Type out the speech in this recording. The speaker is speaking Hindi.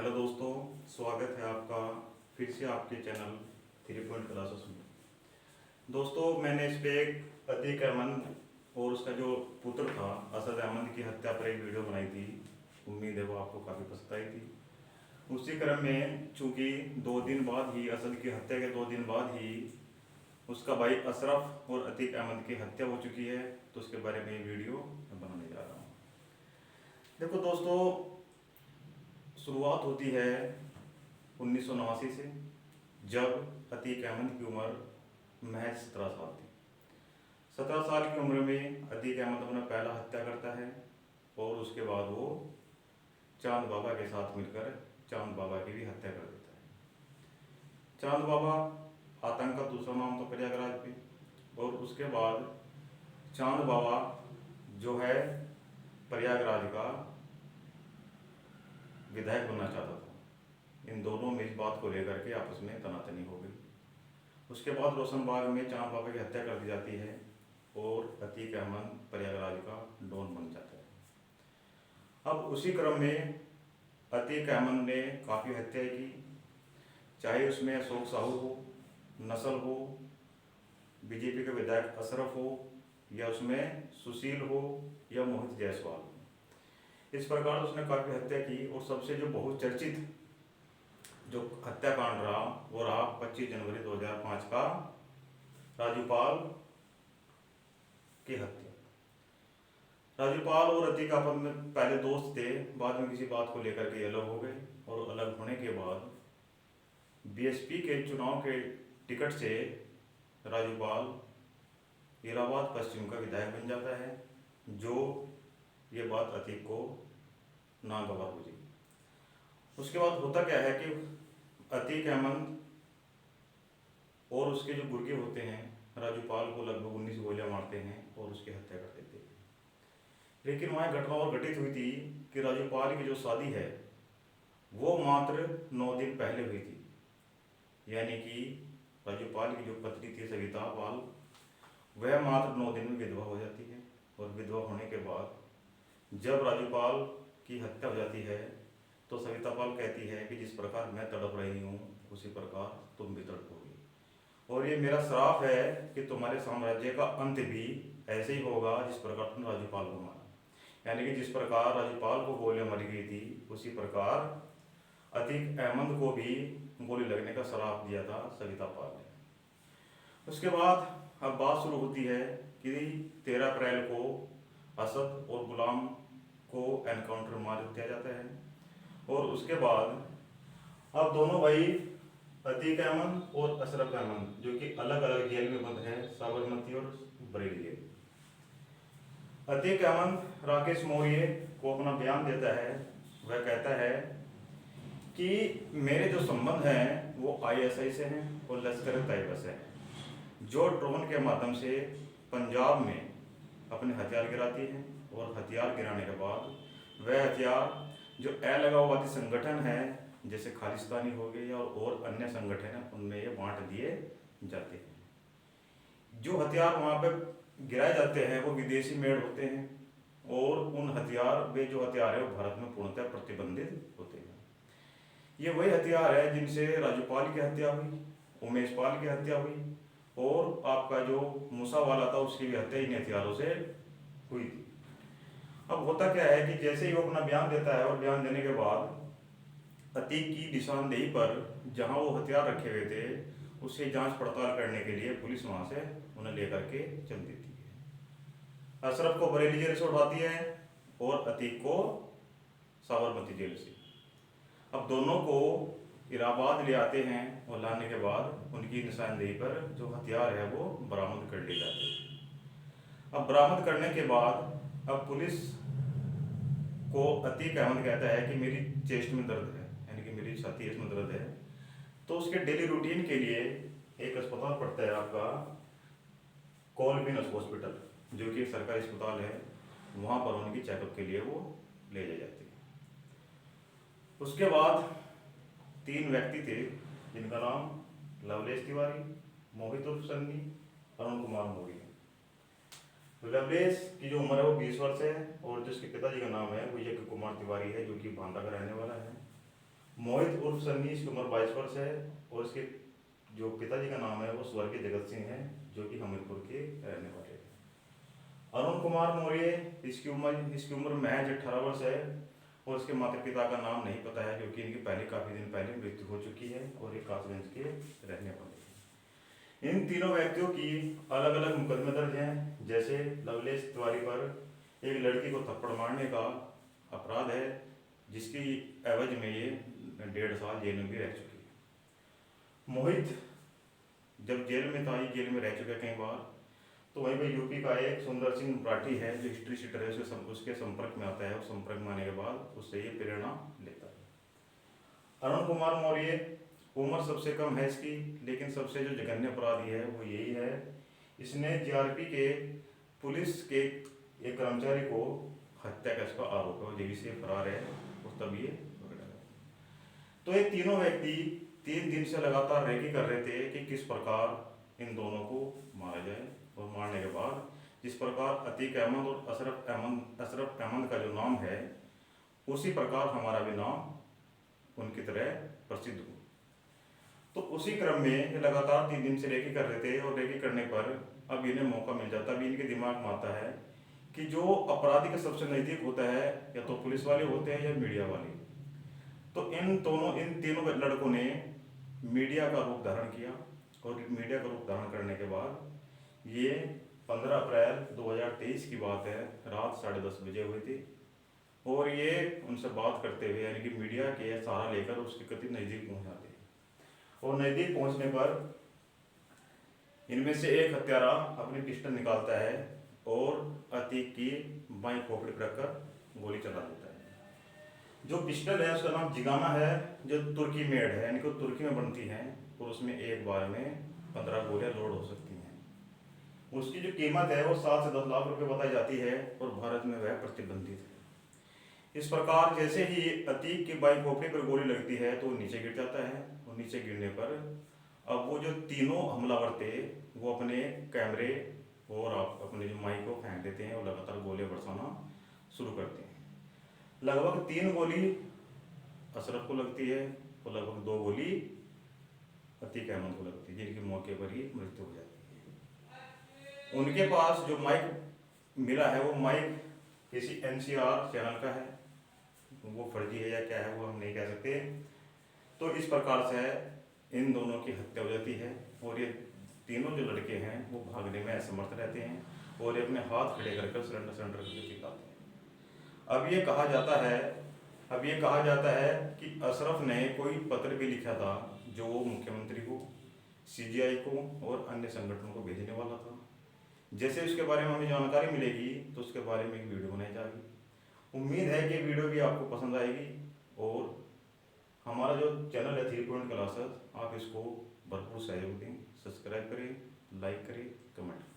हेलो दोस्तों, स्वागत है आपका फिर से आपके चैनल 3 पॉइंट क्लासेस में। दोस्तों, मैंने इस पे एक अतीक अहमद और उसका जो पुत्र था असद अहमद की हत्या पर एक वीडियो बनाई थी। उम्मीद है वो आपको काफ़ी पसंद आई थी। उसी क्रम में चूँकि 2 दिन बाद ही असद की हत्या के 2 दिन बाद ही उसका भाई अशरफ और अतीक अहमद की हत्या हो चुकी है, तो उसके बारे में ये वीडियो मैं बनाने जा रहा हूँ। देखो दोस्तों, शुरुआत होती है 1989 से, जब अतीक अहमद की उम्र महज 17 साल थी। 17 साल की उम्र में अतीक अहमद अपना पहला हत्या करता है और उसके बाद वो चांद बाबा के साथ मिलकर चांद बाबा की भी हत्या कर देता है। चांद बाबा आतंक का दूसरा नाम था प्रयागराज पे। और उसके बाद चांद बाबा जो है प्रयागराज का विधायक बनना चाहता था। इन दोनों में इस बात को लेकर के आपस में तनातनी हो गई। उसके बाद रोशनबाग में चांद बाबा की हत्या कर दी जाती है और अतीक अहमद प्रयागराज का डॉन बन जाता है। अब उसी क्रम में अतीक अहमद ने काफ़ी हत्याएं की, चाहे उसमें अशोक साहू हो, नस्ल हो, बीजेपी के विधायक अशरफ हो, या उसमें सुशील हो या मोहित जायसवाल हो। इस प्रकार उसने काफ़ी हत्या की और सबसे जो बहुचर्चित जो हत्याकांड रहा वो रहा 25 जनवरी 2005 का राजूपाल की हत्या। राजूपाल और अतीक आपस में पहले दोस्त थे, बाद में किसी बात को लेकर के अलग हो गए और अलग होने के बाद बीएसपी के चुनाव के टिकट से राजूपाल इलाहाबाद पश्चिम का विधायक बन जाता है, जो ये बात अतीक को नागवार हो जाएगी। उसके बाद होता क्या है कि अतीक अहमद और उसके जो गुर्गे होते हैं राजूपाल को लगभग 19 गोलियां मारते हैं और उसकी हत्या कर देते हैं। लेकिन वहाँ घटना और घटित हुई थी कि राजूपाल की जो शादी है वो मात्र 9 दिन पहले हुई थी। यानी कि राजूपाल की जो पत्नी थी सविता पाल, वह मात्र 9 दिन में विधवा हो जाती है। और विधवा होने के बाद जब राजूपाल की हत्या हो जाती है तो सविता पाल कहती है कि जिस प्रकार मैं तड़प रही हूँ उसी प्रकार तुम भी तड़पोगी, और ये मेरा श्राप है कि तुम्हारे साम्राज्य का अंत भी ऐसे ही होगा जिस प्रकार तुम राजूपाल को मारा। यानी कि जिस प्रकार राजूपाल को गोलियां मारी गई थी उसी प्रकार अतीक अहमद को भी गोली लगने का श्राप दिया था सविता पाल ने। उसके बाद अब बात शुरू होती है कि 13 अप्रैल को असद और गुलाम को एनकाउंटर मार दिया जाता है। और उसके बाद अब दोनों भाई अतीक अहमद और अशरफ अहमद जो कि अलग अलग जेल में बंद हैं, साबरमती और बरेली जेल। अतीक अहमद राकेश मौर्य को अपना बयान देता है। वह कहता है कि मेरे जो संबंध हैं वो आईएसआई से हैं और लश्कर तैयबा से हैं, जो ड्रोन के माध्यम से पंजाब में अपने हथियार गिराती हैं। और हथियार गिराने के बाद वह हथियार जो अलगाववादी संगठन है जैसे खालिस्तानी हो गए और अन्य संगठन हैं उनमें ये बांट दिए जाते हैं। जो हथियार वहाँ पे गिराए जाते हैं वो विदेशी मेड होते हैं और उन हथियार वे जो हथियार है वो भारत में पूर्णतः प्रतिबंधित होते हैं। ये वही हथियार है जिनसे राजूपाल की हत्या हुई, उमेश पाल की हत्या हुई और आपका जो मूसा वाला था उसकी भी हत्या इन हथियारों से हुई थी। अब होता क्या है कि जैसे ही वो अपना बयान देता है और बयान देने के बाद अतीक की निशानदेही पर जहां वो हथियार रखे हुए थे उससे जांच पड़ताल करने के लिए पुलिस वहां से उन्हें लेकर के चल देती है। अशरफ को बरेली जेल से उठाती है और अतीक को साबरमती जेल से। अब दोनों को इलाहाबाद ले आते हैं और लाने के बाद उनकी निशानदेही पर जो हथियार है वो बरामद कर लिए जाते हैं। अब बरामद करने के बाद अब पुलिस को अतीक अहमद कहता है कि मेरी चेस्ट में दर्द है, यानी कि मेरी छाती इसमें दर्द है। तो उसके डेली रूटीन के लिए एक अस्पताल पड़ता है आपका कोलबिन हॉस्पिटल, जो कि एक सरकारी अस्पताल है, वहाँ पर उनकी चेकअप के लिए वो ले जाए जाते हैं। उसके बाद 3 व्यक्ति थे जिनका नाम लवलेश तिवारी, मोहित उर्फ सन्नी, अरुण कुमार मौर्य। लवलेश की जो उम्र है वो 20 वर्ष है और जिसके पिताजी का नाम है वो यज्ञ कुमार तिवारी है, जो कि बांदा का रहने वाला है। मोहित उर्फ सन्नी, इसकी उम्र 22 वर्ष है और इसके जो पिताजी का नाम है वो स्वर्गीय जगत सिंह है, जो कि हमीरपुर के रहने वाले हैं। अरुण कुमार मौर्य, इसकी उम्र महज 18 वर्ष है और इसके माता पिता का नाम नहीं पता है, क्योंकि इनकी काफ़ी दिन पहले मृत्यु हो चुकी है और ये कासगंज के रहने वाले हैं। इन तीनों व्यक्तियों की अलग अलग मुकदमे दर्ज हैं। जैसे लवलेश तिवारी पर एक लड़की को थप्पड़ मारने का अपराध है, जिसकी एवज में ये 1.5 साल जेल में भी रह चुकी है। मोहित जब जेल में था, ये जेल में रह चुका है कई बार, तो वहीं पर यूपी का एक सुंदर सिंह राठी है जो हिस्ट्री शीटर है, उसके संपर्क में आता है और संपर्क में आने के बाद उससे ये प्रेरणा लेता है। अरुण कुमार मौर्य, उम्र सबसे कम है इसकी, लेकिन सबसे जो जघन्य अपराधी है वो यही है, इसने जीआरपी के पुलिस के एक कर्मचारी को हत्या का इसका आरोप है, जेल से फरार है और तब ये पकड़ा गया। तो ये तीनों व्यक्ति 3 दिन से लगातार रेकी कर रहे थे कि किस प्रकार इन दोनों को मारा जाए, और मारने के बाद जिस प्रकार अतीक अहमद और अशरफ अहमद का जो नाम है, उसी प्रकार हमारा भी नाम उनकी तरह प्रसिद्ध हो। तो उसी क्रम में ये लगातार 3 दिन से रेकी कर रहे थे, और रेकी करने पर अब इन्हें मौका मिल जाता, अभी इनके दिमाग में आता है कि जो अपराधी के सबसे नज़दीक होता है या तो पुलिस वाले होते हैं या मीडिया वाले। तो इन तीनों लड़कों ने मीडिया का रूप धारण किया, और मीडिया का रूप धारण करने के बाद ये 15 अप्रैल 2023 की बात है, रात 10:30 बजे हुई थी, और ये उनसे बात करते हुए यानी कि मीडिया के सहारा लेकर उसके करीब नज़दीक पहुंच जाते हैं। और नज़दीक पहुंचने पर इनमें से एक हत्यारा अपनी पिस्टल निकालता है और अतीक की बाईं खोपड़ी पर रखकर गोली चला देता है। जो पिस्टल है उसका नाम जिगाना है, जो तुर्की मेड है, यानी कि तुर्की में बनती है, और उसमें एक बार में 15 गोलियां लोड हो सकती हैं। उसकी जो कीमत है वो 7 से 10 लाख रुपए बताई जाती है, और भारत में वह प्रतिबंधित है। इस प्रकार जैसे ही अतीक की बाईं खोपड़ी पर गोली लगती है तो वो नीचे गिर जाता है, और नीचे गिरने पर अब वो जो तीनों हमलावर थे वो अपने कैमरे और अपने जो माइक को फेंक देते हैं और लगातार गोलियां बरसाना शुरू करते हैं। लगभग 3 गोली अशरफ को लगती है और लगभग 2 गोली अतीक अहमद को लगती है, जिनकी मौके पर ही मृत्यु हो जाती है। उनके पास जो माइक मिला है वो माइक किसी एनसीआर चैनल का है, वो फर्जी है या क्या है वो हम नहीं कह सकते। तो इस प्रकार से इन दोनों की हत्या हो जाती है, और ये तीनों जो लड़के हैं वो भागने में असमर्थ रहते हैं, और ये अपने हाथ खड़े करके सरेंडर करके चिल्लाते हैं। अब ये कहा जाता है कि अशरफ ने कोई पत्र भी लिखा था जो वो मुख्यमंत्री को, सीजीआई को और अन्य संगठनों को भेजने वाला था। जैसे उसके बारे में हमें जानकारी मिलेगी तो उसके बारे में एक वीडियो बनाई जाएगी। उम्मीद है कि वीडियो भी आपको पसंद आएगी, और हमारा जो चैनल है 3 पॉइंट क्लासेस, आप इसको भरपूर सहयोग दें, सब्सक्राइब करें, लाइक करें, कमेंट करें।